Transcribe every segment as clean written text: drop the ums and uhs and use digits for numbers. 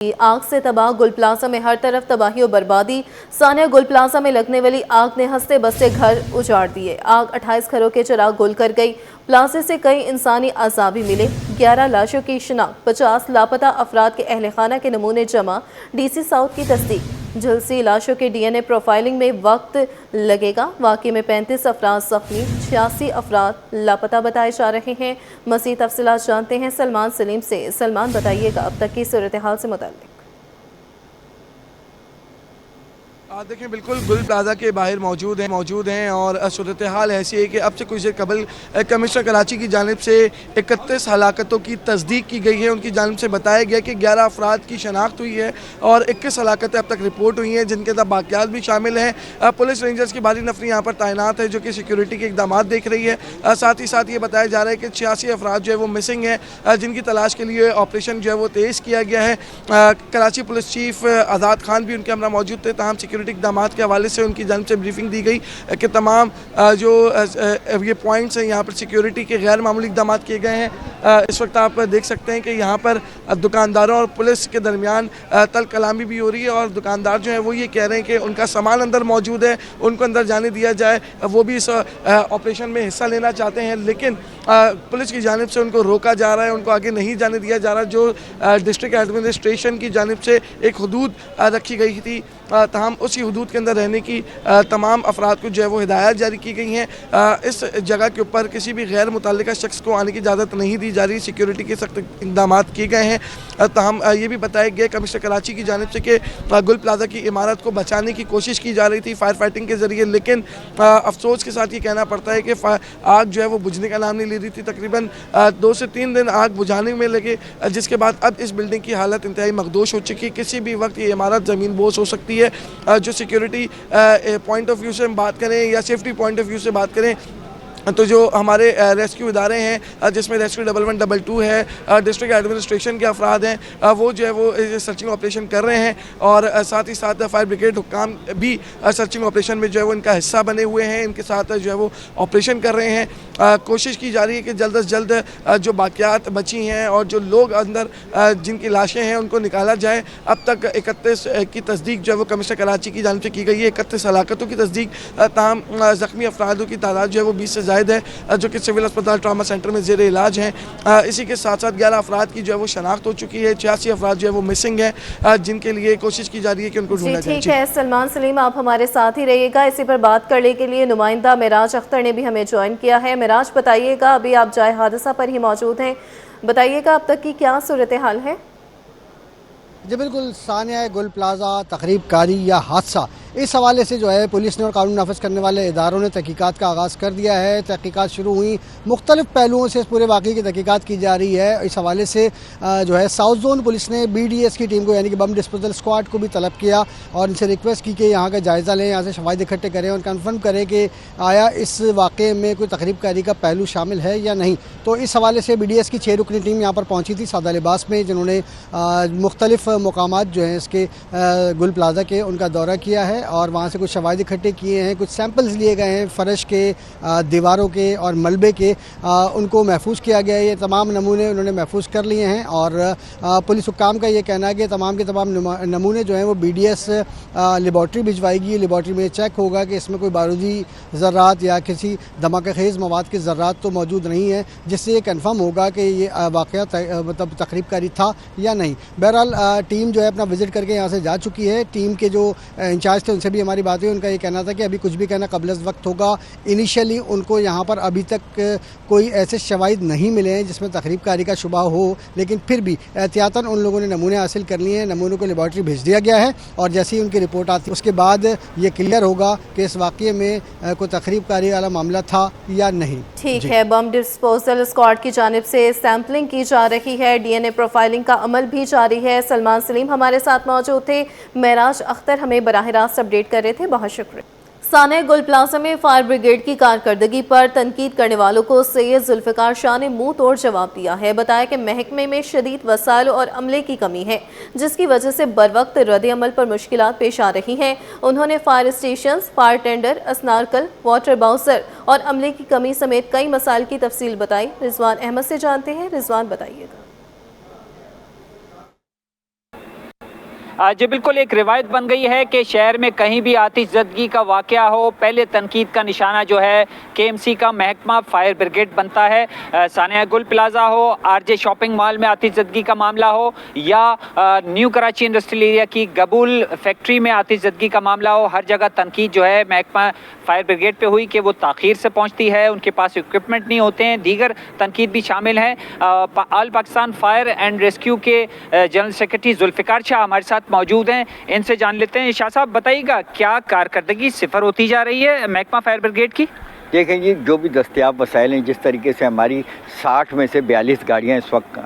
आग से तबाह गुल प्लाजा में हर तरफ तबाही और बर्बादी। सानिया गुल प्लाजा में लगने वाली आग ने हंसते बसते घर उजाड़ दिए। आग 28 घरों के चिराग गुल कर गई। प्लाजे से कई इंसानी अज़ा भी मिले। 11 लाशों की शिनाख्त, 50 लापता अफराद के अहल खाना के नमूने जमा। DC साउथ की तस्दीक। झुलसी लाशों के DNA प्रोफाइलिंग में वक्त लगेगा। वाक़े में 35 अफराद जख्मी, 86 अफराद लापता बताए जा रहे हैं। मज़ीद तफसीलात जानते हैं सलमान सलीम से। सलमान, बताइएगा अब तक की सूरत हाल से मुताल्लिक़। देखिए, बिल्कुल गुल प्लाजा के बाहर मौजूद हैं और सूरत हाल ऐसी है कि अब से कुछ देर कबल कमिश्नर कराची की जानिब से 31 हलाकतों की तस्दीक की गई है। उनकी जानिब से बताया गया कि 11 अफराद की शनाख्त हुई है और 21 हलाकतें अब तक रिपोर्ट हुई हैं, जिनके अंदर बाकियात भी शामिल हैं। पुलिस रेंजर्स की भारी नफरी यहाँ पर तैनात है जो कि सिक्योरिटी के इकदाम देख रही है। साथ ही साथ ये बताया जा रहा है कि 86 अफराद जो है वो मिसिंग है, जिनकी तलाश के लिए ऑपरेशन जो है वो तेज़ किया गया है। कराची पुलिस चीफ आज़ाद खान भी उनके हमरा मौजूद थे। तमाम सिक्योरिटी इकदाम के हवाले से उनकी जानिब से ब्रीफिंग दी गई कि तमाम जो ये पॉइंट्स हैं यहाँ पर सिक्योरिटी के गैर मामूली इकदाम किए गए हैं। इस वक्त आप देख सकते हैं कि यहाँ पर दुकानदारों और पुलिस के दरमियान तल कलामी भी हो रही है और दुकानदार जो है वो ये कह रहे हैं कि उनका सामान अंदर मौजूद है, उनको अंदर जाने दिया जाए। वो भी इस ऑपरेशन में हिस्सा लेना चाहते हैं, लेकिन पुलिस की जानिब से उनको रोका जा रहा है, उनको आगे नहीं जाने दिया जा रहा। जो डिस्ट्रिक्ट एडमिनिस्ट्रेशन की जानिब से एक हदूद रखी गई थी, तमाम उसी हदूद के अंदर रहने की तमाम अफराद को जो है वो हिदायत जारी की गई हैं। इस जगह के ऊपर किसी भी गैर मुतल्लिका शख्स को आने की इजाज़त नहीं दी जा रही। सिक्योरिटी के सख्त इकदाम किए गए हैं। तमाम ये भी बताया गया कमिश्नर कराची की जानिब से कि गुल प्लाजा की इमारत को बचाने की कोशिश की जा रही थी फायर फाइटिंग के ज़रिए, लेकिन अफसोस के साथ ये कहना पड़ता है कि आग जो है वो बुझने का नाम नहीं ले रही थी। तकरीबन 2 से 3 दिन आग बुझाने में लगे, जिसके बाद अब इस बिल्डिंग की हालत इंतहाई मखदूश हो चुकी है। किसी भी वक्त ये इमारत ज़मीन बोस हो सकती है। जो सिक्योरिटी पॉइंट ऑफ व्यू से हम बात करें या सेफ्टी पॉइंट ऑफ व्यू से बात करें तो जो हमारे रेस्क्यू इदारे हैं, जिसमें रेस्क्यू 1112 है, डिस्ट्रिक्ट एडमिनिस्ट्रेशन के अफराद हैं, वो जो है वो सर्चिंग ऑपरेशन कर रहे हैं और साथ ही साथ फायर ब्रिगेड हुक्काम भी सर्चिंग ऑपरेशन में जो है वो इनका हिस्सा बने हुए हैं। इनके साथ जो है वो ऑपरेशन कर रहे हैं। कोशिश की जा रही है कि जल्द से जल्द जो बाकियात बची हैं और जो लोग अंदर जिनकी लाशें हैं उनको निकाला जाए। अब तक 31 की तस्दीक जो है वो कमिश्नर कराची की जानिब से की गई है। 31 हलाकतों की तस्दीक। तमाम ज़ख्मी अफरादों की तादाद जो है वो 20 से ज़ायद है, जो कि सिविल अस्पताल ट्रामा सेंटर में ज़ेर इलाज हैं। इसी के साथ साथ 11 अफराद की जो है वो शनाख्त हो चुकी है। 86 अफराद जो है वो मिसिंग है, जिनके लिए कोशिश की जा रही है कि उनको ढूंढा जाए। ठीक है सलमान सलीम, आप हमारे साथ ही रहिएगा। इसी पर बात करने के लिए नुमाइंदा मेराज अख्तर ने भी हमें ज्वाइन किया है। मेराज, बताइएगा, अभी आप जाए हादसा पर ही मौजूद हैं, बताइएगा अब तक की क्या सूरत हाल है? जी बिल्कुल, सानिया गुल प्लाजा तकरीब कारी या हादसा, इस हवाले से जो है पुलिस ने और कानून नाफिज करने वाले इदारों ने तहकीकात का आगाज़ कर दिया है। तहकीकात शुरू हुई, मुख्तलिफ पहलुओं से इस पूरे वाक़े की तहकीकात की जा रही है। इस हवाले से जो है साउथ जोन पुलिस ने BDS की टीम को यानी कि बम डिस्पोजल स्क्वाड को भी तलब किया और इनसे रिक्वेस्ट की कि यहाँ का जायज़ा लें, यहाँ से शवाहिद इकट्ठे करें और कन्फर्म करें कि आया इस वाक़े में कोई तकरीब कारी का पहलू शामिल है या नहीं। तो इस हवाले से BDS की 6 रुकनी टीम यहाँ पर पहुँची थी सादा लिबास में, जिन्होंने मुख्तलिफ मकामात जो हैं इसके गुल प्लाजा के उनका दौरा किया है और वहाँ से कुछ शवाहिद इकट्ठे किए हैं। कुछ सैंपल्स लिए गए हैं फर्श के, दीवारों के और मलबे के, उनको महफूज किया गया है। ये तमाम नमूने उन्होंने महफूज कर लिए हैं और पुलिस हुक्काम का ये कहना है कि तमाम के तमाम नमूने जो हैं वो BDS लेबॉर्ट्री भिजवाएगी। लेबॉर्ट्री में चेक होगा कि इसमें कोई बारूदी ज़र्रात या किसी धमाका खेज़ मवाद के ज़र्रात तो मौजूद नहीं है, जिससे ये कन्फर्म होगा कि ये वाक़या मतलब तकरीब कारी था या नहीं। बहरहाल टीम जो है अपना विज़िट करके यहाँ से जा चुकी है। टीम के जो इंचार्ज थे उनसे भी हमारी बात हुई, उनका ये कहना था कि अभी कुछ भी कहना कबल वक्त होगा। इनिशियली उनको यहाँ पर अभी तक कोई ऐसे शवाहिद नहीं मिले हैं जिसमें तकरीब कारी का शुबा हो, लेकिन फिर भी एहतियातन उन लोगों ने नमूने हासिल कर लिए हैं। नमूनों को लेबॉर्ट्री भेज दिया गया है और जैसे ही उनकी रिपोर्ट आती है उसके बाद ये क्लियर होगा कि इस वाक़े में कोई तकरीब कारी वाला मामला था या नहीं। ठीक है, बम डिस्पोजल स्क्वाड की जानिब से सैम्पलिंग की जा रही है, DNA प्रोफाइलिंग का अमल भी जारी है। सलमान सलीम हमारे साथ मौजूद थे, मेराज अख्तर हमें बराह रास्त अपडेट कर रहे थे, बहुत शुक्रिया। सानिया गुल प्लाजा में फायर ब्रिगेड की कारकर्दगी पर तनकीद करने वालों को सैयद जुल्फ़िकार शाह ने मुंह तोड़ जवाब दिया है। बताया कि महकमे में शदीद वसाइल और अमले की कमी है, जिसकी वजह से बर वक्त रद्द अमल पर मुश्किलात पेश आ रही हैं। उन्होंने fire station, fire tender, snorkel, water bouncer और अमले की कमी समेत कई मसाइल की तफसील बताई। रिजवान अहमद से जानते हैं। रिजवान, बताइएगा। जो बिल्कुल एक रिवायत बन गई है कि शहर में कहीं भी आतिशज़दगी का वाक़या हो, पहले तनकीद का निशाना जो है KMC का महकमा फायर ब्रिगेड बनता है। सानिया गुल प्लाजा हो, RJ शॉपिंग मॉल में आतिशज़दगी का मामला हो, या न्यू कराची इंडस्ट्रियल एरिया की गबूल फैक्ट्री में आतिशज़दगी का मामला हो, हर जगह तनकीद जो है महकमा फायर ब्रिगेड पे हुई कि वो ताख़ीर से पहुंचती है, उनके पास इक्विपमेंट नहीं होते हैं। दीगर तनकीद भी शामिल हैं। All Pakistan fire and rescue के जनरल सेक्रेटरी जुल्फ़िकार शाह हमारे साथ मौजूद हैं, इनसे जान लेते हैं। शाह साहब बताइएगा, क्या कारकर्दगी सिफर होती जा रही है महकमा फायर ब्रिगेड की? देखें जी, जो भी दस्तयाब वसाइल हैं, जिस तरीके से हमारी 60 में से 42 गाड़ियाँ इस वक्त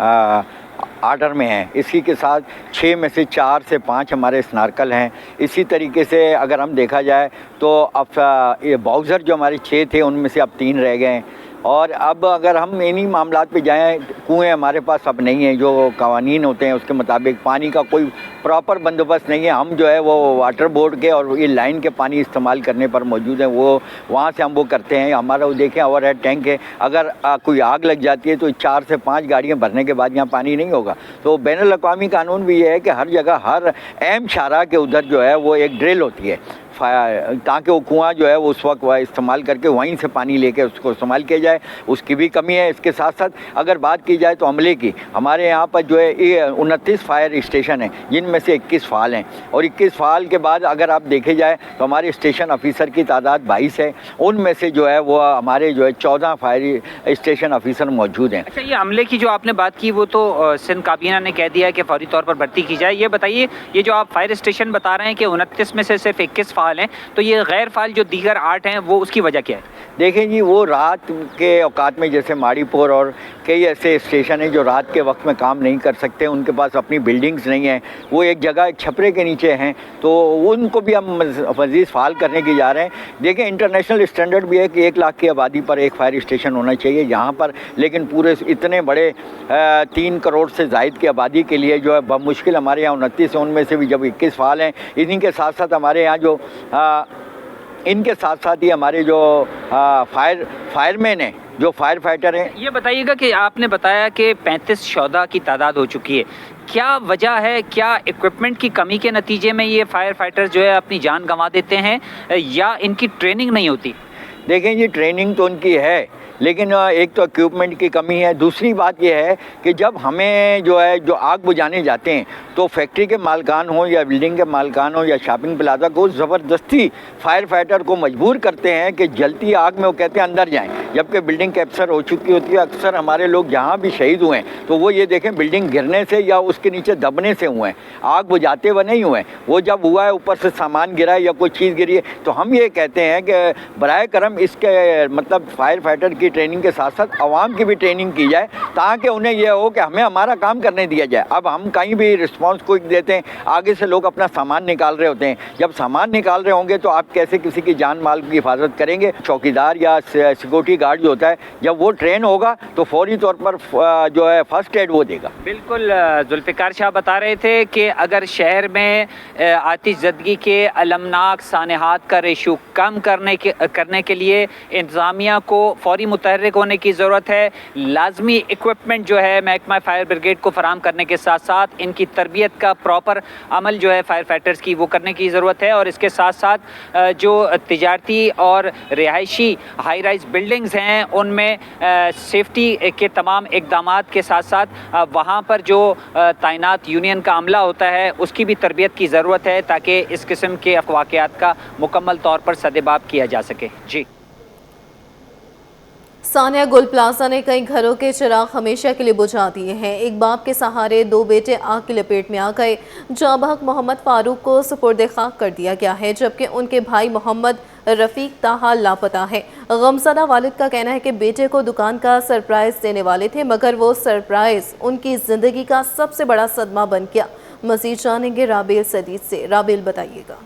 आर्डर में हैं, इसी के साथ 6 में से 4 से 5 हमारे स्नार्कल हैं। इसी तरीके से अगर हम देखा जाए तो अब ये बाउज़र जो हमारे 6 थे उनमें से अब 3 रह गए हैं। और अब अगर हम इन्हीं मामलात पे जाएं, कुएँ हमारे पास अब नहीं हैं, जो कवानीन होते हैं उसके मुताबिक पानी का कोई प्रॉपर बंदोबस्त नहीं है। हम जो है वो वाटर बोर्ड के और ये लाइन के पानी इस्तेमाल करने पर मौजूद हैं, वो वहाँ से हम वो करते हैं। हमारा वो देखें ओवरहेड टैंक है, अगर कोई आग लग जाती है तो 4 से 5 गाड़ियाँ भरने के बाद यहाँ पानी नहीं होगा। तो बैनुल अक़वामी कानून भी ये है कि हर जगह हर अहम शाहरा के उधर जो है वो एक ड्रिल होती है ताकि वो कुआं जो है वो उस वक्त इस्तेमाल करके वहीं से पानी लेके उसको इस्तेमाल किया जाए। उसकी भी कमी है। इसके साथ साथ अगर बात की जाए तो अमले की, हमारे यहाँ पर जो है ये 29 फायर स्टेशन हैं, जिनमें से 21 फ़ाल हैं। और 21 फ़ाल के बाद अगर आप देखे जाए तो हमारे स्टेशन ऑफिसर की तादाद 22 है। उनमें से जो है वो हमारे जो है 14 फायर स्टेशन ऑफिसर मौजूद हैं। अच्छा, ये अमले की जो आपने बात की वो तो सिंध काबीना ने कह दिया है कि फौरी तौर पर भर्ती की जाए। ये बताइए, ये जो आप फायर स्टेशन बता रहे हैं कि 29 में से सिर्फ 21 फ़ाल हैं, तो ये गैर फ़ाल जो दीगर 8 हैं वो उसकी वजह क्या है? देखें जी, वो रात के औकात में जैसे माड़ीपुर और कई ऐसे स्टेशन हैं जो रात के वक्त में काम नहीं कर सकते, उनके पास अपनी बिल्डिंग्स नहीं हैं, वो एक जगह एक छपरे के नीचे हैं, तो उनको भी हम मज़ीद फ़ाल करने की जा रहे हैं। देखें, इंटरनेशनल स्टैंडर्ड भी है कि 1 लाख की आबादी पर एक फायर स्टेशन होना चाहिए यहाँ पर, लेकिन पूरे इतने बड़े 3 करोड़ से ज़ायद की आबादी के लिए जो है बमुश्किल हमारे यहाँ 29 है, उनमें से भी जब 21 फ़ाल हैं। इन्हीं के साथ साथ हमारे यहाँ जो इनके साथ साथ ही हमारे जो फायरमैन हैं, जो फायर फाइटर हैं। ये बताइएगा कि आपने बताया कि 35 शोधा की तादाद हो चुकी है, क्या वजह है? क्या इक्विपमेंट की कमी के नतीजे में ये फायर फाइटर जो है अपनी जान गंवा देते हैं, या इनकी ट्रेनिंग नहीं होती? देखें जी, ट्रेनिंग तो उनकी है, लेकिन एक तो इक्विपमेंट की कमी है। दूसरी बात यह है कि जब हमें जो है जो आग बुझाने जाते हैं तो फैक्ट्री के मालकान हो या बिल्डिंग के मालकान हो या शॉपिंग प्लाजा को ज़बरदस्ती फायर फाइटर को मजबूर करते हैं कि जलती आग में वो कहते हैं अंदर जाएं, जबकि बिल्डिंग कैप्चर हो चुकी होती है। अक्सर हमारे लोग जहाँ भी शहीद हुए हैं तो वो ये देखें बिल्डिंग गिरने से या उसके नीचे दबने से हुए हैं, आग बुझाते हुए नहीं हुए हैं। वो जब हुआ है ऊपर से सामान गिरा है या कोई चीज़ गिरी है, तो हम ये कहते हैं कि बराए करम इसके मतलब फायर फाइटर की ट्रेनिंग के साथ साथ आवाम की भी ट्रेनिंग की जाए, ताकि उन्हें यह हो कि हमें हमारा काम करने दिया जाए। अब हम कहीं भी रिस्पांस को देते हैं, आगे से लोग अपना सामान निकाल रहे होते हैं। जब सामान निकाल रहे होंगे तो आप कैसे किसी की जान माल की हिफाजत करेंगे? चौकीदार या सिक्योरिटी गार्ड जो होता है, जब वो ट्रेन होगा तो फौरी तौर पर जो है फर्स्ट एड वो देगा। बिल्कुल, जुल्फ़िकार शाह बता रहे थे कि अगर शहर में आतिशज़दगी के अलमनाक सानहात का रेशो कम करने के लिए इंतज़ामिया को फौरी मुतहर्रिक होने की ज़रूरत है। लाजमी इक्विपमेंट जो है महकमा फायर ब्रिगेड को फराम करने के साथ साथ इनकी तरबियत का प्रॉपर अमल जो है फायर फाइटर्स की वो करने की ज़रूरत है। और इसके साथ साथ जो तिजारती और रिहायशी हाई राइज बिल्डिंग्स हैं उनमें सेफ्टी के तमाम इक़दामात के साथ साथ वहाँ पर जो तैनात यूनियन का अमला होता है उसकी भी तरबियत की ज़रूरत है, ताकि इस किस्म के वाक़यात का मुकम्मल तौर पर सदेबाब किया जा सके। जी, सानिया गुल प्लाजा ने कई घरों के चिराग हमेशा के लिए बुझा दिए हैं। एक बाप के सहारे 2 बेटे आग की लपेट में आ गए। जाबहक मोहम्मद फारूक को सुपुर्द खाक कर दिया गया है, जबकि उनके भाई मोहम्मद रफ़ीक ताहाल लापता है। गमज़दा वालिद का कहना है कि बेटे को दुकान का सरप्राइज़ देने वाले थे, मगर वो सरप्राइज़ उनकी ज़िंदगी का सबसे बड़ा सदमा बन गया। मज़ीद जानेंगे राबेल सदीद से। राबेल, बताइएगा।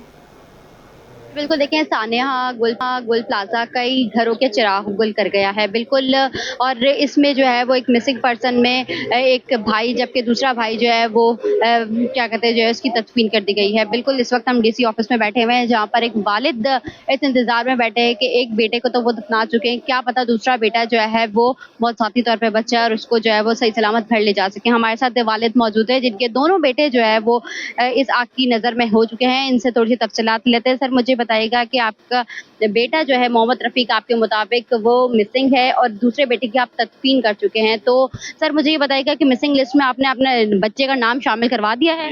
बिल्कुल देखें, सानिया गुल प्लाजा कई घरों के चिराग गुल कर गया है बिल्कुल। और इसमें जो है वो एक मिसिंग पर्सन में एक भाई, जबकि दूसरा भाई जो है वो क्या कहते हैं जो है उसकी तदफीन कर दी गई है। बिल्कुल इस वक्त हम डीसी ऑफिस में बैठे हुए हैं, जहाँ पर एक वालिद इस इंतजार में बैठे हैं कि एक बेटे को तो वो दफना चुके हैं, क्या पता दूसरा बेटा जो है वो मौसाती तौर पर बचा है और उसको जो है वो सही सलामत घर ले जा सके। हमारे साथ वालिद मौजूद है जिनके दोनों बेटे जो है वो इस आग की नज़र में हो चुके हैं। इनसे थोड़ी सी तफसीलात लेते हैं। सर मुझे बताइएगा कि आपका बेटा जो है मोहम्मद रफ़ीक, आपके मुताबिक वो मिसिंग है और दूसरे बेटे की आप तदफीन कर चुके हैं, तो सर मुझे ये बताइएगा कि मिसिंग लिस्ट में आपने अपने बच्चे का नाम शामिल करवा दिया है?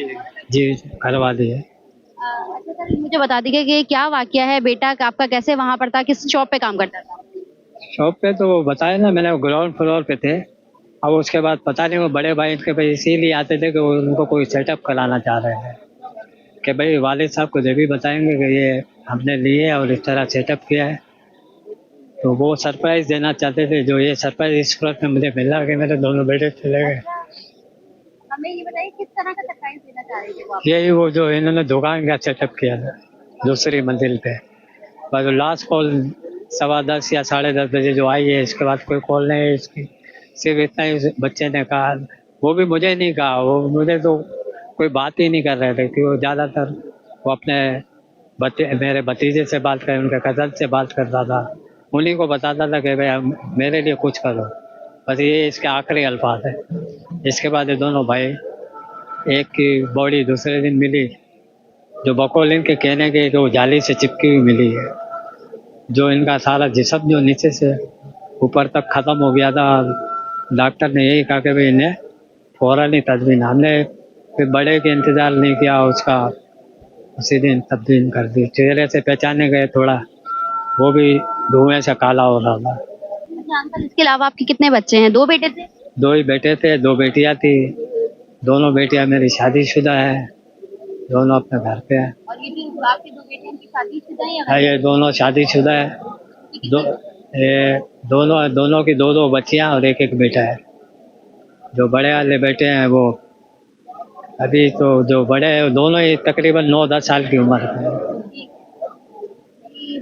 जी करवा दिए। अच्छा सर मुझे बता दीजिए कि क्या वाकया है, बेटा आपका कैसे वहाँ पर था, किस शॉप पे काम करता था? शॉप पे तो वो बताया ना, मैंने ग्राउंड फ्लोर पे थे। अब उसके बाद पता नहीं वो बड़े भाई इनके भाई इसीलिए आते थे कि वो उनको कोई सेटअप कराना चाह रहे हैं कि भाई वालिद साहब को जब भी बताएंगे कि ये हमने लिए और इस तरह सेटअप किया है, तो वो सरप्राइज देना चाहते थे। जो ये सरप्राइज इस वक्त में मुझे मिला कि मेरे दोनों बेटे चले गए। हमें ये बताइए किस तरह का सरप्राइज देना चाह रहे थे वो आप? यही वो जो इन्होंने दुकान का सेटअप किया था दूसरी मंजिल पे, बस लास्ट कॉल 10:15 या 10:30 बजे जो आई है, इसके बाद कोई कॉल नहीं है इसकी। सिर्फ इतना ही बच्चे ने कहा, वो भी मुझे नहीं कहा, वो मुझे तो कोई बात ही नहीं कर रहे थे कि वो ज़्यादातर वो अपने मेरे भतीजे से बात कर, उनके कज़न से बात करता था, उन्हीं को बताता था कि भाई मेरे लिए कुछ करो। बस ये इसके आखिरी अल्फाज है। इसके बाद ये दोनों भाई, एक की बॉडी दूसरे दिन मिली, जो बकौल इनके कहने के कि वो जाली से चिपकी हुई मिली है, जो इनका सारा जिस्म जो नीचे से ऊपर तक ख़त्म हो गया था। डॉक्टर ने यही कहा कि भाई इन्हें फ़ौरन ही तदफीन। हमने फिर बड़े के इंतज़ार नहीं किया, उसका उसी दिन तदफीन कर दी। चेहरे से पहचाने गए थोड़ा, वो भी धुएं से काला हो रहा था। अच्छा अंकल, इसके अलावा आपके कितने बच्चे हैं? 2 बेटे थे? 2 ही बेटे थे, 2 बेटियां थी। दोनों बेटियां मेरी शादीशुदा है, दोनों अपने घर पे हैं। और ये जो आपके 2 बेटे हैं इनकी शादीशुदा हैं या हाँ, ये दोनों शादीशुदा है। दोनों की 2 बच्चियां और एक बेटा है। जो बड़े वाले बेटे हैं वो अभी तो, जो बड़े हैं दोनों ही तकरीबन 9-10 साल की उम्र के हैं।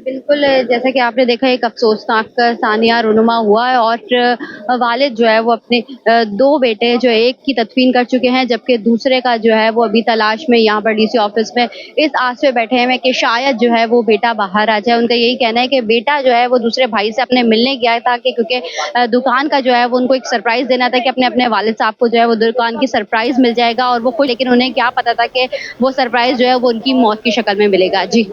बिल्कुल जैसा कि आपने देखा, एक अफसोसनाक सानिया रुनुमा हुआ है और वालिद जो है वो अपने 2 बेटे जो एक की तदफीन कर चुके हैं, जबकि दूसरे का जो है वो अभी तलाश में यहाँ पर डीसी ऑफिस में इस आस पे बैठे हैं कि शायद जो है वो बेटा बाहर आ जाए। उनका यही कहना है कि बेटा जो है वो दूसरे भाई से अपने मिलने गया था कि क्योंकि दुकान का जो है वो उनको एक सरप्राइज देना था कि अपने अपने वालिद साहब को जो है वो दुकान की सरप्राइज मिल जाएगा और वो खुद, लेकिन उन्हें क्या पता था कि वो सरप्राइज जो है वो उनकी मौत की शक्ल में मिलेगा। जी,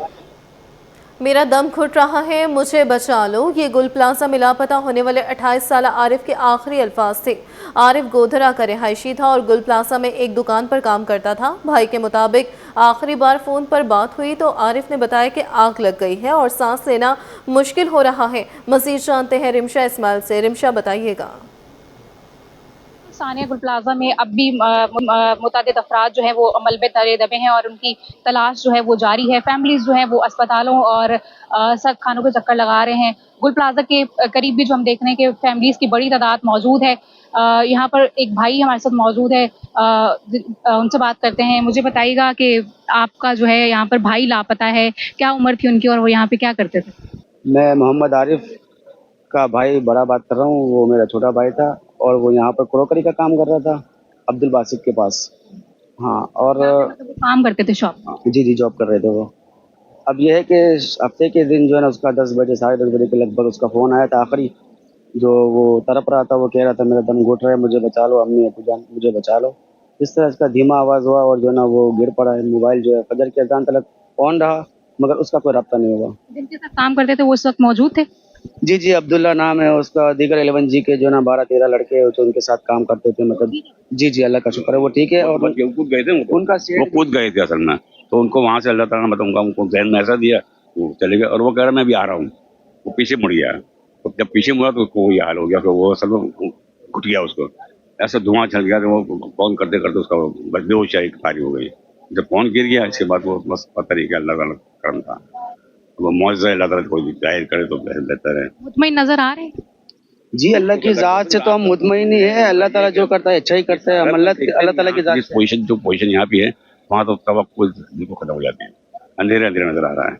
मेरा दम घुट रहा है, मुझे बचा लो, ये गुल प्लाजा में लापता होने वाले 28 साल आरिफ के आखिरी अल्फाज थे। आरिफ गोधरा का रिहायशी था और गुल प्लाजा में एक दुकान पर काम करता था। भाई के मुताबिक आखिरी बार फ़ोन पर बात हुई तो आरिफ ने बताया कि आग लग गई है और सांस लेना मुश्किल हो रहा है। मज़ीद जानते हैं रिमशा इस्माइल से। रिमशा बताइएगा। सानिया गुल प्लाजा में अब भी मुतादिद अफराद जो है वो मलबे तले दबे हैं और उनकी तलाश जो है वो जारी है। फैमिलीज जो है वो अस्पतालों और सख्त खानों के चक्कर लगा रहे हैं। गुल प्लाजा के करीब भी जो हम देख रहे हैं कि फैमिलीज की बड़ी तादाद मौजूद है। यहाँ पर एक भाई हमारे साथ मौजूद है, उनसे बात करते हैं। मुझे बताइएगा कि आपका जो है यहाँ पर भाई लापता है, क्या उम्र थी उनकी और वो यहाँ पे क्या करते थे? मैं मोहम्मद आरिफ का भाई बड़ा बात कर रहा हूँ। वो मेरा छोटा भाई था और वो यहाँ पर क्रोकरी का काम कर रहा था अब्दुल बासित के पास। हाँ, और मतलब वो काम करते थे शॉप? जी जॉब कर रहे थे वो। अब यह है कि हफ्ते के दिन जो है ना उसका 10 बजे 10:30 बजे के लगभग उसका फ़ोन आया था आखिरी, जो वो तड़प रहा था। वो कह रहा था मेरा दम घुट रहा है, मुझे बचा लो, अम्मी अबू जान मुझे बचा लो। इस तरह इसका धीमा आवाज़ हुआ और जो है ना वो गिर पड़ा है। मोबाइल जो है फजर के अज़ान तक ऑन रहा मगर उसका कोई रब्ता नहीं हुआ। जिनके साथ काम करते थे वो उस वक्त मौजूद थे? जी अब्दुल्ला नाम है उसका। दीगर 11 जी के जो ना 12-13 लड़के हैं जो उनके साथ काम करते थे। मतलब जी अल्लाह का शुक्र है वो ठीक है। और कूद गए थे उनका वो कूद गए थे असल में, तो उनको वहाँ से अल्लाह ताला ने मतलब उनको जहन में ऐसा दिया, वो चले गए। और वो कह रहा मैं भी आ रहा हूँ, वो पीछे मुड़ गया। तो जब पीछे मुड़ा तो उसको ये हाल हो गया कि वो असल में घुट गया, उसको ऐसा धुआं चल गया। तो वो फोन करते करते उसका बस बेहोशाई तारी हो गई। जब फोन गिर गया इसके बाद वो बस पता नहीं क्या अल्लाह का करम था। वो मौजज़ा अल्लाह ताला कोई जाहिर करे तो बेहतर है। मुतमईन नजर आ रहे हैं? जी अल्लाह की ज़ात से तो हम मुतमईन ही है। अल्लाह ताला जो करता है अच्छा ही करता है। हम अल्लाह ताला की ज़ात से जो पोजीशन यहाँ पे है वहाँ तो तवक्कुल बिल्कुल खत्म हो जाती है। अंधेरा नजर आ रहा है।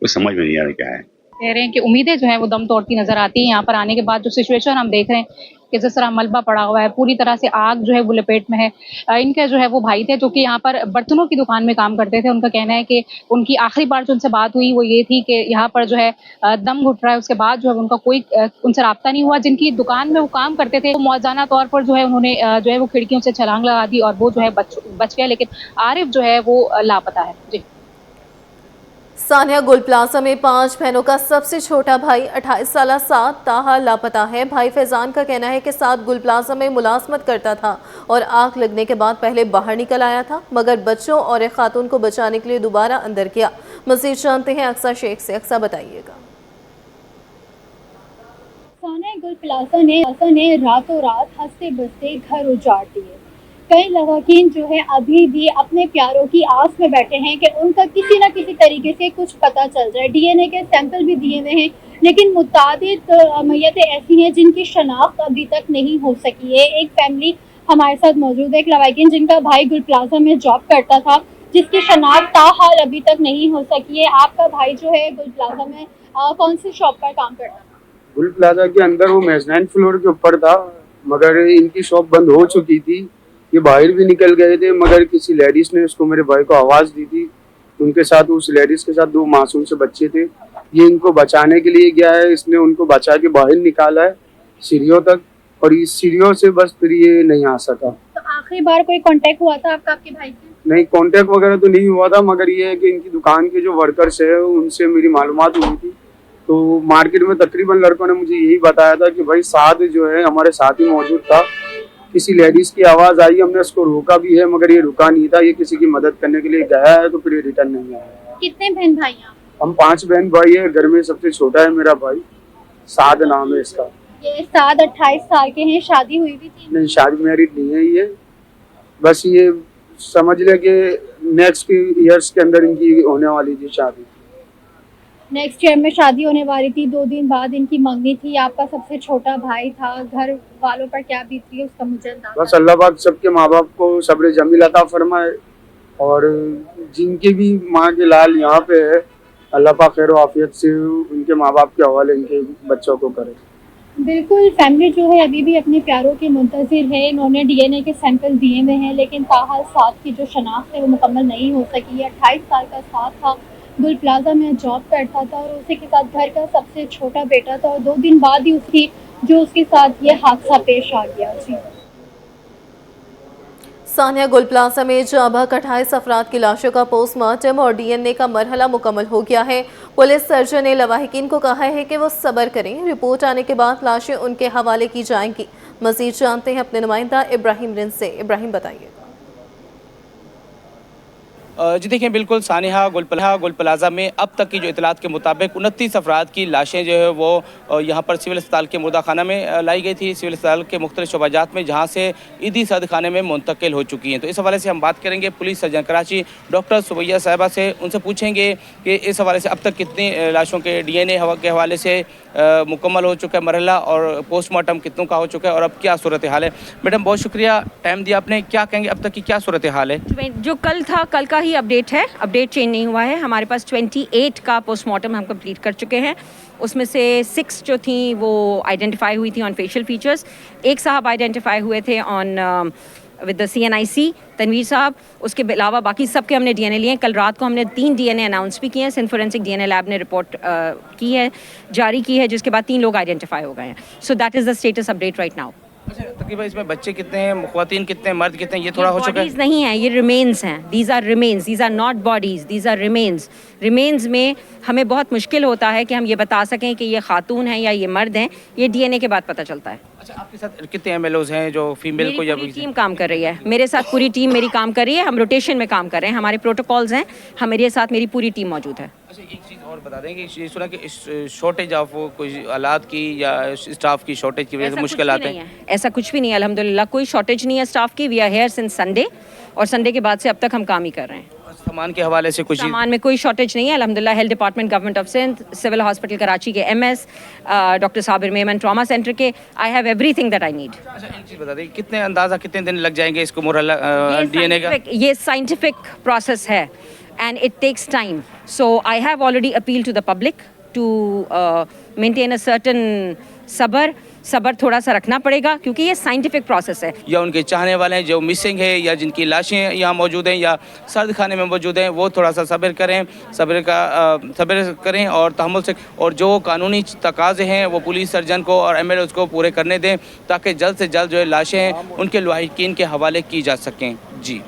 कुछ समझ में नहीं आ रहा क्या है। कह रहे हैं कि उम्मीदें जो है वो दम तोड़ती नजर आती है। यहाँ पर आने के बाद जो सिचुएशन हम देख रहे हैं कि जिस तरह मलबा पड़ा हुआ है, पूरी तरह से आग जो है वो लपेट में है। इनके जो है वो भाई थे जो कि यहाँ पर बर्तनों की दुकान में काम करते थे। उनका कहना है कि उनकी आखिरी बार जो उनसे बात हुई वो ये थी कि यहाँ पर जो है दम घुट रहा है, उसके बाद जो है उनका कोई उनसे राब्ता नहीं हुआ। जिनकी दुकान में वो काम करते थे, तो मौजाना तौर पर जो है उन्होंने जो है वो खिड़कियों से छलांग लगा दी और वो जो है बच गया, लेकिन आरिफ जो है वो लापता है। जी। सानिया गुल प्लाजा में 5 बहनों का सबसे छोटा भाई 28 साल साद ताहाल लापता है। भाई फैजान का कहना है कि साद गुल प्लाजा में मुलाजमत करता था और आग लगने के बाद पहले बाहर निकल आया था, मगर बच्चों और एक खातून को बचाने के लिए दोबारा अंदर किया। मजीद जानते हैं अक्सा शेख से। अक्सा बताइएगा। सानिया गुल प्लाजा ने रातों रात हंसते बसते घर उजाड़ दिए। कई लवाकिन जो है अभी भी अपने प्यारों की आस में बैठे हैं कि उनका किसी न किसी तरीके से कुछ पता चल जाए। डीएनए के सैंपल भी दिए हुए हैं, लेकिन मुतादिद मैयतें ऐसी हैं जिनकी शनाख्त अभी तक नहीं हो सकी है। एक फैमिली हमारे साथ मौजूद है, एक लवाकिन जिनका भाई गुल प्लाजा में जॉब करता था, जिसकी शनाख्त ताहाल अभी तक नहीं हो सकी है। आपका भाई जो है गुल प्लाजा में कौन सी शॉप पर काम करता था? गुल प्लाजा के अंदर वो मेजनाइन फ्लोर के ऊपर था, मगर इनकी शॉप बंद हो चुकी थी। ये बाहर भी निकल गए थे, मगर किसी लेडीज ने उसको मेरे भाई को आवाज़ दी थी। उनके साथ, उस लेडीज के साथ 2 मासूम से बच्चे थे। ये इनको बचाने के लिए गया है, इसने उनको बचा के बाहर निकाला है सीढ़ियों तक, और इस सीढ़ियों से बस फिर ये नहीं आ सका। तो आखिरी बार कोई कांटेक्ट हुआ था आपका आपके भाई से? नहीं, कांटेक्ट वगैरह तो नहीं हुआ था, मगर ये है कि इनकी दुकान के जो वर्कर्स है उनसे मेरी मालूमात हुई थी। तो मार्केट में तकरीबन लड़कों ने मुझे यही बताया था कि भाई साथ जो है हमारे साथ ही मौजूद था। किसी लेडीज की आवाज़ आई, हमने उसको रोका भी है, मगर ये रुका नहीं था। ये किसी की मदद करने के लिए गया है, तो फिर ये रिटर्न नहीं आया। कितने बहन भाई हैं? हम 5 बहन भाई है। घर में सबसे छोटा है मेरा भाई, साद नाम है इसका। ये साद 28 साल के हैं। शादी हुई भी थी? नहीं, शादी मैरिड नहीं है ये। बस ये समझ ले कि नेक्स्ट ईयर्स के अंदर इनकी होने वाली थी शादी। नेक्स्ट ईयर में शादी होने वाली थी। 2 दिन बाद इनकी मंगनी थी। आपका सबसे छोटा भाई था, घर वालों पर क्या बीत रही है उसका मुझे अंदाजा। बस अल्लाह पाक सबके माँ बाप को सब्र जमील अता फरमाए, और जिनकी भी माँ के लाल यहाँ पे है, अल्लाह पाक खैर आफियत से उनके माँ बाप के हवाले इनके बच्चों को करे। बिल्कुल, फैमिली जो है अभी भी अपने प्यारों के मुंतज़िर है। इन्होंने डीएनए के सैंपल दिए हुए हैं, लेकिन ताहाल साद की जो शनाख्त है वो मुकम्मल नहीं हो सकी है। 28 साल का साद था, गुल प्लाजा में जॉब करता था और उसी के साथ घर का सबसे छोटा बेटा था, और 2 दिन बाद ही उसके साथ ये हादसा पेश आ गया। जी। सानिया गुल प्लाजा में जाबक 28 अफराद की लाशों का पोस्टमार्टम और डीएनए का मरहला मुकम्मल हो गया है। पुलिस सर्जन ने लवाहिकीन को कहा है कि वो सब्र करें, रिपोर्ट आने के बाद लाशें उनके हवाले की जाएंगी। मजीद जानते हैं अपने नुमाइंदा इब्राहिम रिंद से। इब्राहिम बताइए। जी देखिए, बिल्कुल सानिया गुल प्लाजा में अब तक की जो इतलात के मुताबिक 29 अफराद की लाशें जो है वो यहाँ पर सिविल अस्पताल के मुर्दा खाना में लाई गई थी, सिविल अस्पताल के मुख्तलिफ शोबाजात में, जहाँ से ईदी सद खाने में मुंतकिल हो चुकी हैं। तो इस हवाले से हम बात करेंगे police surgeon Karachi doctor Subbaiah साहिबा से। उनसे पूछेंगे कि इस हवाले से अब तक कितनी लाशों के डीएनए के हवाले से मुकम्मल हो चुका है मरहला, और पोस्टमार्टम कितनों का हो चुका है, और अब क्या सूरत हाल है। मैडम बहुत शुक्रिया, टाइम दिया आपने। क्या कहेंगे अब तक की क्या सूरत हाल है? जो कल था, कल का ही अपडेट है, अपडेट चेंज नहीं हुआ है। हमारे पास 28 का पोस्टमार्टम हम कंप्लीट कर चुके हैं। उसमें से 6 जो थी वो आइडेंटिफाई हुई थी ऑन फेशियल फीचर्स। एक साहब आइडेंटिफाई हुए थे on with the CNIC Tanveer साहब। उसके अलावा बाकी सब के हमने डीएनए लिए हैं। कल रात को हमने 3 डीएनए अनाउंस भी किए हैं। सिंध फोरेंसिक डीएनए लैब ने रिपोर्ट की है, जारी की है, जिसके बाद 3 लोग आइडेंटिफाई हो गए हैं। So that is the status update right now. अच्छा, तकरीबन इसमें बच्चे कितने हैं, ख्वातीन कितने हैं, मर्द कितने हैं, ये थोड़ा हो चुका है? नहीं है, ये रिमेन्स हैं। These are remains, these are not bodies, these are remains. Remains में हमें बहुत मुश्किल होता है कि हम ये बता सकें कि ये खातून हैं या ये मर्द हैं। ये डीएनए के बाद पता चलता है। अच्छा, आपके साथ कितने MLOs हैं जो फीमेल को, या पूरी टीम काम कर रही है। मेरे साथ पूरी टीम मेरी काम कर रही है। हम रोटेशन में काम कर रहे हैं, हमारे प्रोटोकॉल्स हैं, हमारे साथ मेरी पूरी टीम मौजूद है। अच्छा, एक चीज़ और बता दें कि ये सुना कि शॉर्टेज ऑफ कोई आलात की या स्टाफ की शॉर्टेज की वजह से मुश्किल आते हैं। ऐसा कुछ भी नहीं है, अल्हम्दुलिल्लाह कोई शॉर्टेज नहीं है स्टाफ की। We are here since Sunday, और संडे के बाद से अब तक हम काम ही कर रहे हैं। सामान के हवाले से कुछ सामान में कोई शॉर्टेज नहीं है अल्हम्दुलिल्लाह। Health department government of Sindh, civil hospital Karachi के MS, doctor Sabir Memon trauma centre के, I have everything that I need. अच्छा, एक चीज़ बता दें, कितने दिन लग जाएंगे इसको मुरहला डीएनए का? ये साइंटिफिक प्रोसेस है। and it takes time. So I have already appealed to the public to maintain a certain सब्र थोड़ा सा रखना पड़ेगा क्योंकि ये साइंटिफिक प्रोसेस है। या उनके चाहने वाले हैं जो मिसिंग है या जिनकी लाशें यहाँ मौजूद हैं या सर्द खाने में मौजूद हैं, वो थोड़ा सा सब्र करें और तहम्मुल से, और जो कानूनी तकाज़े हैं वो पुलिस सर्जन को और एमएलए को पूरे करने दें ताकि जल्द से जल्द जो है लाशें हैं उनके लाहिकीन के हवाले की जा सकें। जी।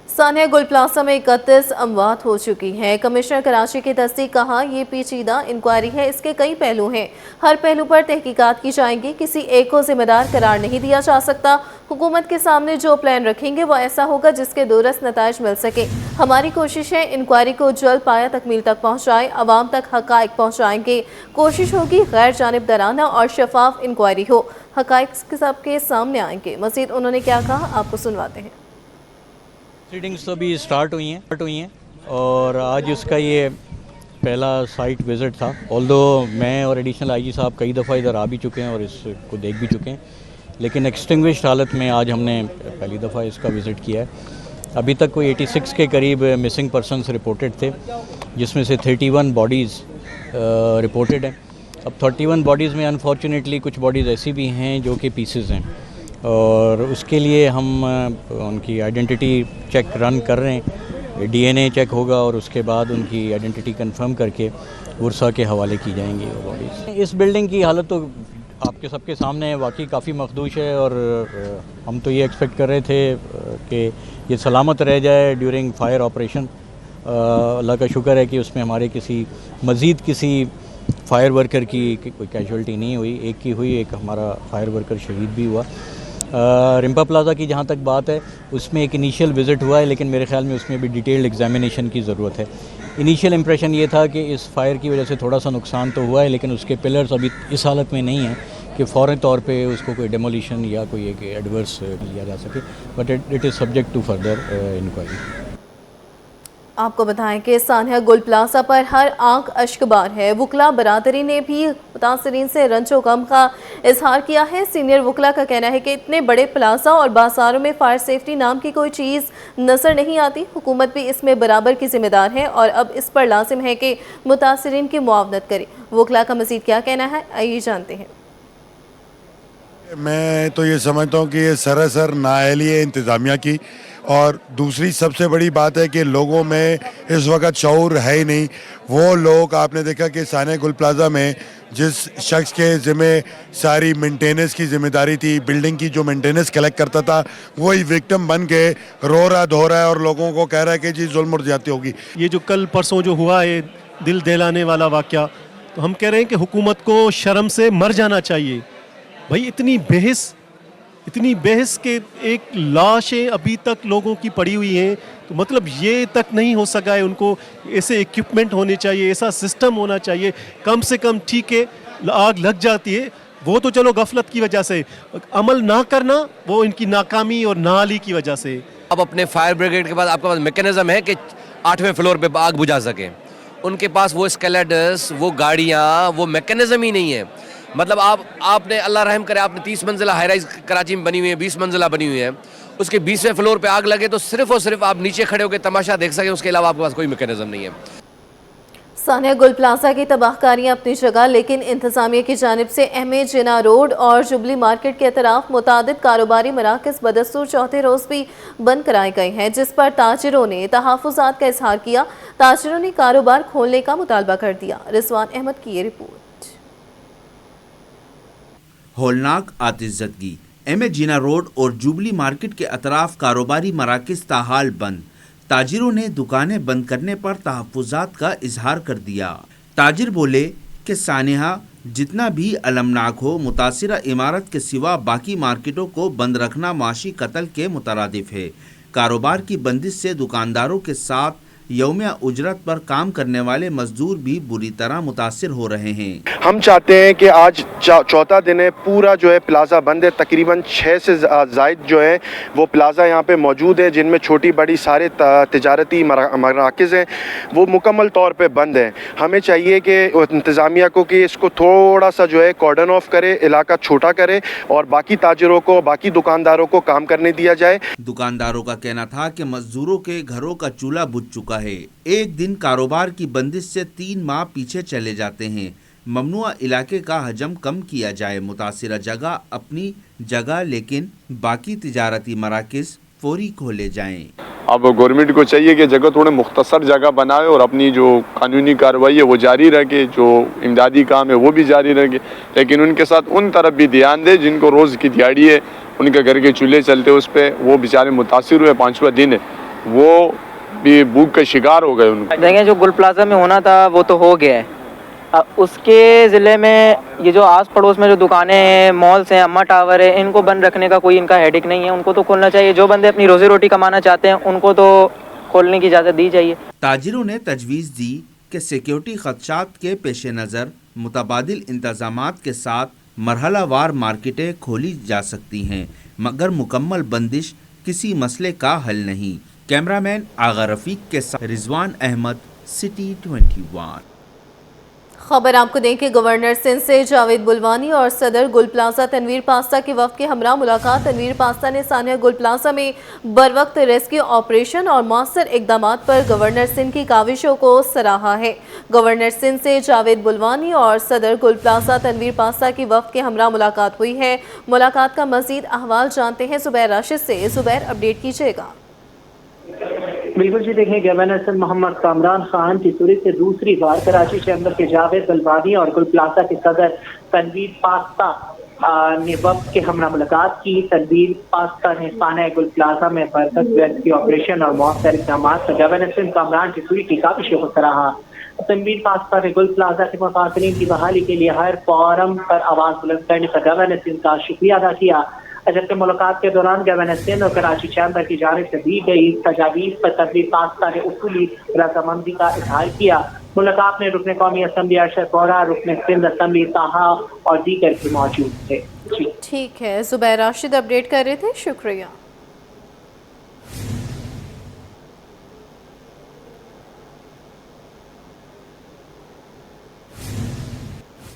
सानिया गुल प्लाजा में 31 अमवात हो चुकी हैं। कमिश्नर कराची की तस्दीक, कहा ये पेचीदा इंक्वायरी है, इसके कई पहलू हैं, हर पहलू पर तहकीकात की जाएंगी, किसी एक को जिम्मेदार करार नहीं दिया जा सकता। हुकूमत के सामने जो प्लान रखेंगे वो ऐसा होगा जिसके दुरुस्त नताइज मिल सके। हमारी कोशिश है इंक्वायरी को जल्द पाया तकमील तक पहुँचाएँ, अवाम तक हक़ाइक़ पहुँचाएँगे। कोशिश होगी गैर जानिबदाराना और शफाफ इंक्वायरी हो, हक़ाइक़ सबके सामने आएंगे। मज़ीद उन्होंने क्या कहा, आपको सुनवाते हैं। प्रोसीडिंग्स तो अभी स्टार्ट हुई हैं और आज उसका ये पहला साइट विज़िट था। ऑल्दो मैं और एडिशनल आईजी साहब कई दफ़ा इधर आ भी चुके हैं और इसको देख भी चुके हैं, लेकिन एक्सटिंग्विश्ड हालत में आज हमने पहली दफ़ा इसका विज़िट किया है। अभी तक कोई 86 के करीब मिसिंग पर्सनस रिपोर्टेड थे, जिसमें से 31 बॉडीज़ रिपोर्टेड हैं। अब 31 बॉडीज़ में अनफॉर्चुनेटली कुछ बॉडीज़ ऐसी भी हैं जो कि पीसेस हैं और उसके लिए हम उनकी आइडेंटिटी चेक रन कर रहे हैं। डीएनए चेक होगा और उसके बाद उनकी आइडेंटिटी कंफर्म करके वर्सा के हवाले की जाएंगी वो बॉडीज़। इस बिल्डिंग की हालत तो आपके सबके सामने है, वाकई काफ़ी मखदूश है और हम तो ये एक्सपेक्ट कर रहे थे कि ये सलामत रह जाए ड्यूरिंग फायर ऑपरेशन। अल्लाह का शुक्र है कि उसमें हमारे किसी फायर वर्कर की कोई कैजुअल्टी नहीं हुई, एक की हुई, एक हमारा फायर वर्कर शहीद भी हुआ। रिम्पा प्लाजा की जहाँ तक बात है उसमें एक इनिशियल विज़िट हुआ है, लेकिन मेरे ख़्याल में उसमें भी डिटेल्ड एग्जामिनेशन की ज़रूरत है। इनिशियल इम्प्रेशन ये था कि इस फायर की वजह से थोड़ा सा नुकसान तो हुआ है, लेकिन उसके पिलर्स अभी इस हालत में नहीं हैं कि फ़ौरन तौर पे उसको कोई डेमोलिशन या कोई एक एडवर्स लिया जा सके, but it is subject to further inquiry. आपको बताएं कि सानिया गुल प्लाजा पर हर आंख अश्कबार है। वकला बरादरी ने भी मुतासरीन से रंजो गम का इजहार किया है। सीनियर वकला का कहना है कि इतने बड़े प्लाजा और बाजारों में फायर सेफ्टी नाम की कोई चीज़ नज़र नहीं आती। हुकूमत भी इसमें बराबर की जिम्मेदार है और अब इस पर लाजिम है कि मुतासरीन की मुआवनत करे। वकला का मज़ीद क्या कहना है, आइए जानते हैं। मैं तो ये समझता हूँ कि ये सरासर नाअहली है इंतज़ामिया की, और दूसरी सबसे बड़ी बात है कि लोगों में इस वक्त शऊर है ही नहीं। वो लोग, आपने देखा कि सानिया गुल प्लाजा में जिस शख्स के ज़िम्मे सारी मेंटेनेंस की ज़िम्मेदारी थी, बिल्डिंग की जो मेंटेनेंस कलेक्ट करता था, वही विक्टिम बन के रो रहा धो रहा है और लोगों को कह रहा है कि जी जुल्म और ज़्यादती होगी। ये जो कल परसों जो हुआ है दिल दहलाने वाला वाक़या, तो हम कह रहे हैं कि हुकूमत को शर्म से मर जाना चाहिए। भाई इतनी बहस के एक लाशें अभी तक लोगों की पड़ी हुई हैं, तो मतलब ये तक नहीं हो सका है। उनको ऐसे इक्विपमेंट होने चाहिए, ऐसा सिस्टम होना चाहिए कम से कम। ठीक है, आग लग जाती है, वो तो चलो गफलत की वजह से, अमल ना करना वो इनकी नाकामी और नाअहली की वजह से। अब अपने फायर ब्रिगेड के पास आपके पास मैकेनिज्म है कि 8वें फ्लोर पे आग बुझा सकें, उनके पास वो स्केलेटर्स, वो गाड़ियाँ, वो मैकेनिज्म ही नहीं है। मतलब आपने अल्लाह रहम करे, आपने 30 मंजिला हाई राइज कराची में बनी हुई है, 20 मंजिला बनी हुई है, उसके 20वें फ्लोर पे आग लगे तो सिर्फ और सिर्फ आप नीचे खड़े होकर तमाशा देख सकें, उसके अलावा आपके पास कोई मैकेनिज्म नहीं है। सानिया गुल प्लाजा की तबाहकारियाँ अपनी जगह, लेकिन इंतजामिया की जानिब से अहमियत जिना रोड और जुबली मार्केट के अतराफ मुतादिद कारोबारी मराकज़ बदस्तूर चौथे रोज़ भी बंद कराए गए हैं, जिस पर ताजिरों ने तहफ़्फ़ुज़ात का इजहार किया। ताजिरों ने कारोबार खोलने का मुतालबा कर दिया। रिजवान अहमद की ये रिपोर्ट। होलनाक आतिशज़दगी, एम ए जिना रोड और जुबली मार्केट के अतराफ कारोबारी मराकज़ ताहाल बंद। ताजिरों ने दुकानें बंद करने पर तहफ़्फ़ुज़ात का इजहार कर दिया। ताजिर बोले कि सानिया जितना भी अलमनाक हो, मुतासिरा इमारत के सिवा बाकी मार्केटों को बंद रखना माशी कत्ल के मुतरादिफ है। कारोबार की बंदिश से दुकानदारों के साथ यौमिया उजरत पर काम करने वाले मजदूर भी बुरी तरह मुतासिर हो रहे हैं। हम चाहते हैं कि आज चौथा दिन है, पूरा जो है प्लाजा बंद है। तकरीबन 6 से ज़ायद जो है वो प्लाजा यहाँ पे मौजूद है, जिनमें छोटी बड़ी सारे तिजारती मराकिज़ हैं, वो मुकम्मल तौर पे बंद हैं। हमें चाहिए कि इंतज़ामिया को कि इसको थोड़ा सा जो है कॉर्डन ऑफ करे, इलाका छोटा करे और बाकी ताजिरों को, बाकी दुकानदारों को काम करने दिया जाए। दुकानदारों का कहना था कि मजदूरों के घरों का चूल्हा बुझ चुका है। एक दिन कारोबार की बंदिश से 3 माह पीछे चले जाते हैं। ममनुआ इलाके का हजम कम किया जाए, मुतासिरा जगह अपनी जगह, लेकिन बाकी तिजारती मराकिज़ फौरी खोले जाएं। अब गवर्नमेंट को चाहिए कि जगह थोड़े मुख्तसर जगह बनाए और अपनी जो कानूनी कार्रवाई है वो जारी रखे, जो इमदादी काम है वो भी जारी रखे, लेकिन उनके साथ उन तरफ भी ध्यान दे जिनको रोज़ की दिहाड़ी है, उनके घर के चूल्हे चलते उस पर, वो बेचारे मुतासिर हुए, 5वां दिन है, वो भी भूख का शिकार हो गए। उनको देखें जो गुल प्लाजा में होना था वो तो हो गया है। उसके ज़िले में ये जो आस पड़ोस में जो दुकानें हैं, मॉल्स हैं, अम्मा टावर है, इनको बंद रखने का कोई इनका हेडेक नहीं है, उनको तो खोलना चाहिए। जो बंदे अपनी रोजी रोटी कमाना चाहते हैं उनको तो खोलने की इजाज़त दी जाइए। ताजिरों ने तजवीज़ दी कि सिक्योरिटी खदशात के पेश नज़र मुतबादिल इंतजामात के साथ मरहलावार मार्केटें खोली जा सकती हैं, मगर मुकम्मल बंदिश किसी मसले का हल नहीं। कैमरामैन आगा रफीक के साथ रिजवान अहमद, सिटी 21। खबर आपको दें कि गवर्नर सिंध से जावेद बुलवानी और सदर गुल प्लाजा तनवीर पास्ता के वक्त के हमरा मुलाकात। तनवीर पास्ता ने सानिया गुल प्लाजा में बरवक्त रेस्क्यू ऑपरेशन और मौसर इकदाम पर गवर्नर सिंध की काविशों को सराहा है। गवर्नर सिंध से जावेद बुलवानी और सदर गुल प्लाजा तनवीर पास्ता की वक्त के हमरा मुलाकात हुई है। मुलाकात का मजीद अहवाल जानते हैं जुबैर राशिद से। जुबैर, अपडेट कीजिएगा। बिल्कुल जी, देखें गवर्नर सिंध मोहम्मद कामरान खान की सूरत से दूसरी बार कराची चैम्बर के जावेद बुलवानी और गुल प्लाजा के सदर तनवीर पास्ता ने वक्त के हमरा मुलाकात की। तनवीर पास्ता ने सानिया गुल प्लाजा में बरकत रेस्क्यू ऑपरेशन और मौसर इक़दाम पर गवर्नर सिंध कामरान की सूरत की काविशों को सराहा। तनवीर पास्ता ने गुल प्लाजा के मुतासरीन की बहाली के लिए हर फोरम पर आवाज़ बुलंद करने पर गवर्नर सिंध का शुक्रिया अदा किया। जबकि मुलाकात के दौरान गवर्नर सिंध और कराची चैम्बर की जानिब से दी गई तजावीज़ पर तनवीर पास्ता ने उसूली रजामंदी का इजहार किया। मुलाकात में रुकन कौमी असम्बली अरशद वोहरा, रुकन सिंध असम्बली ताहा और दीगर भी मौजूद थे। ठीक है, जुबैर राशिद अपडेट कर रहे थे, शुक्रिया।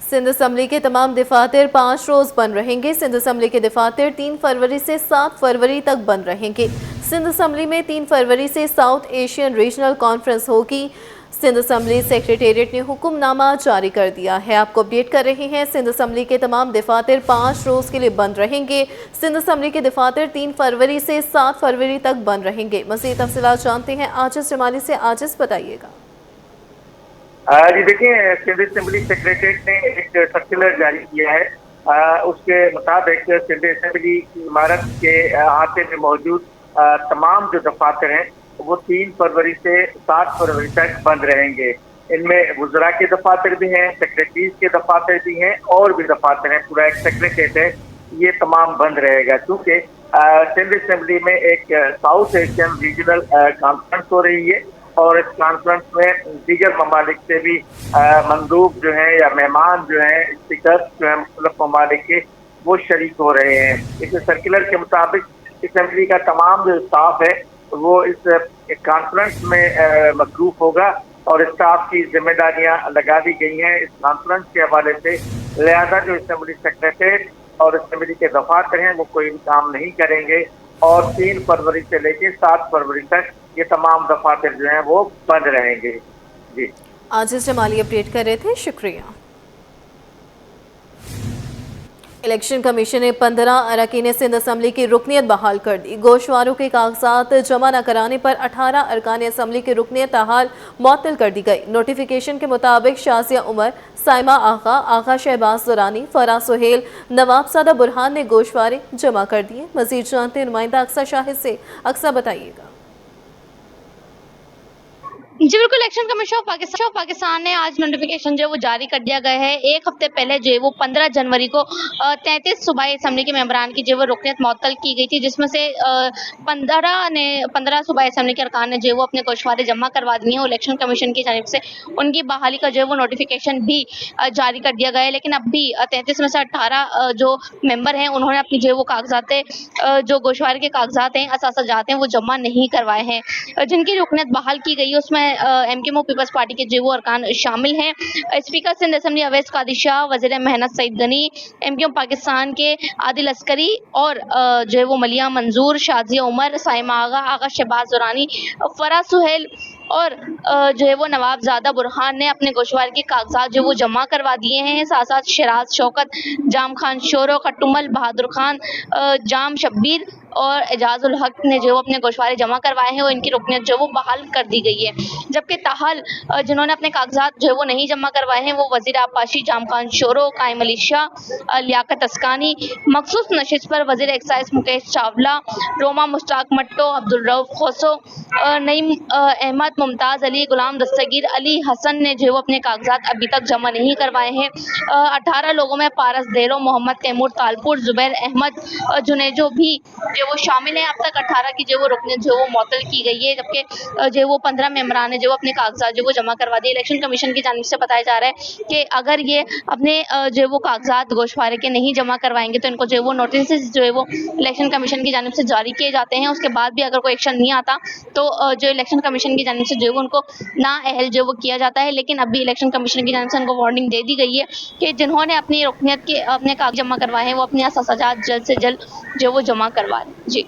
सिंध असम्बली के तमाम दफातर 5 रोज़ बंद रहेंगे। सिंध असम्बली के दफातर 3 फरवरी से 7 फरवरी तक बंद रहेंगे। सिंध असम्बली में 3 फरवरी से साउथ एशियन रीजनल कॉन्फ्रेंस होगी। सिंध असम्बली सेक्रेटेरिएट ने हुक्मनामा जारी कर दिया है। आपको अपडेट कर रहे हैं, सिंध असम्बली के तमाम दफातर 5 रोज़ के लिए बंद रहेंगे। सिंध असम्बली के दफातर 3 फरवरी से 7 फरवरी तक बंद रहेंगे। मज़ीद तफसीलात जानते हैं आजिज़ जमाली से। आजिज़, बताइएगा। जी देखिए, सिंध असम्बली सेक्रेटेरिएट ने एक सर्कुलर जारी किया है। उसके मुताबिक सिंध असम्बली की इमारत के अहाते में मौजूद तमाम जो दफातर हैं वो 3 फरवरी से 7 फरवरी तक बंद रहेंगे। इनमें वज़रा के दफातर भी हैं, सेक्रेटरीज के दफातर भी हैं और भी दफातर हैं। पूरा एक सेक्रेटेरिएट है, ये तमाम बंद रहेगा क्योंकि सिंध असम्बली में एक साउथ एशियन रीजनल कॉन्फ्रेंस हो रही है और इस कॉन्फ्रेंस में दीगर ममालिक से भी मंदूब जो हैं या मेहमान जो हैं, स्पीकर जो हैं मुख्तलिफ ममालिक के, वो शरीक हो रहे हैं। इस सर्कुलर के मुताबिक असम्बली का तमाम जो स्टाफ है वो इस कॉन्फ्रेंस में मसरूफ होगा और स्टाफ की जिम्मेदारियां लगा दी गई हैं इस कॉन्फ्रेंस के हवाले से। लिहाजा जो असम्बली सेक्रेटेरिएट और असम्बली के दफातर हैं वो कोई भी काम नहीं करेंगे और 3 फरवरी से लेकर 7 फरवरी तक ये तमाम दफातर जो हैं वो बंद रहेंगे। जी, आजिज़ जमाली अपडेट कर रहे थे, शुक्रिया। इलेक्शन कमीशन ने 15 अरकान सिंध असम्बली की रुकनियत बहाल कर दी। गोशवारों के कागजात जमा न कराने पर 18 अरकान असम्बली की रुकनियत ताहाल मुअत्तल कर दी गई। नोटिफिकेशन के मुताबिक शाजिया उमर, साइमा आगा, आगा शहबाज दुरानी, फराज सुहेल, नवाब सादा बुरहान ने गोशवारे जमा कर दिए। मजीद जानते नुमाइंदा अक्सा शाहिद से। अक्सा, बताइएगा। जी बिल्कुल, इलेक्शन कमीशन ऑफ पाकिस्तान ने आज नोटिफिकेशन जो है वो जारी कर दिया गया है। एक हफ्ते पहले जो है वो 15 जनवरी को 33 सूबाई असम्बली के मेंबरान की जो है वो रुकनियत मुअत्तल की गई थी, जिसमें से 15 सूबाई असम्बली के अरकान ने जो है वो अपने गोशवारे जमा करवा दिए हैं। इलेक्शन कमीशन की जानिब से उनकी बहाली का जो है वो नोटिफिकेशन भी जारी कर दिया गया है, लेकिन अब भी 33 में से 18 जो मेंबर हैं उन्होंने अपनी जो है वो कागजात, जो गोशवारे के कागजात हैं, असासाजात हैं, वो जमा नहीं करवाए हैं। जिनकी रुकनियत बहाल की गई है उसमें MKO पीपल्स पार्टी के जो वो अरकान शामिल हैं। स्पीकर सिंध असम्बली अवैस कादिर शाह, वज़ीर मेहनत सईद गनी, MKO पाकिस्तान के आदिल अस्करी और जो है वो मलिया मंजूर, शाजिया उमर, साइमा आगा, आगा शहबाज दुरानी, फराज सुहेल और जो है वो नवाबजादा बुरहान ने अपने गोशवारे के कागजात जो वो जमा करवा दिए हैं। साथ साथ शराज शौकत, जाम खान शोरो, खट्टुमल बहादुर खान, जाम शब्बीर और एजाजुल हक ने जो अपने गोशवारे जमा करवाए हैं और इनकी रुकनियत जो वो बहाल कर दी गई है। जबकि ताहाल जिन्होंने अपने कागजात जो है वो नहीं जमा करवाए हैं वो वजीर आबपाशी जाम खान शोरो, कायम अली शाह, लियाकत अस्कानी, मखसूस नशिस्त पर वजीर एक्साइज मुकेश चावला, रोमा मुश्ताक मट्टो, अब्दुल रऊफ खोसो, नईम अहमद, मुमताज़ अली, गुलाम दस्तगीर अली हसन ने जो अपने कागजात अभी तक जमा नहीं करवाए हैं। 18 लोगों में पारस देरो, मोहम्मद तैमूर तालपुर, जुबैर अहमद जुनेजो भी जो वो शामिल हैं। अब तक 18 की जो वो रुकनियत जो वो मुअत्तल की गई है, जबकि जो वो 15 मेंबरान है जो अपने कागजात जो वो जमा करवा दिए। इलेक्शन कमीशन की जानिब से बताया जा रहा है कि अगर ये अपने जो वो कागजात गोशवारे के नहीं जमा करवाएंगे तो इनको जो वो नोटिस जो है वो इलेक्शन कमीशन की जानिब से जारी किए जाते हैं। उसके बाद भी अगर कोई एक्शन नहीं आता तो जो इलेक्शन कमीशन की जानिब से जो है उनको नाअहल जो वो किया जाता है। लेकिन अभी इलेक्शन कमीशन की जानिब से उनको वार्निंग दे दी गई है कि जिन्होंने अपनी रुकनियत के अपने कागज जमा करवाए हैं वो अपने असाजात जल्द से जल्द जो वो जमा करवा लें। जी।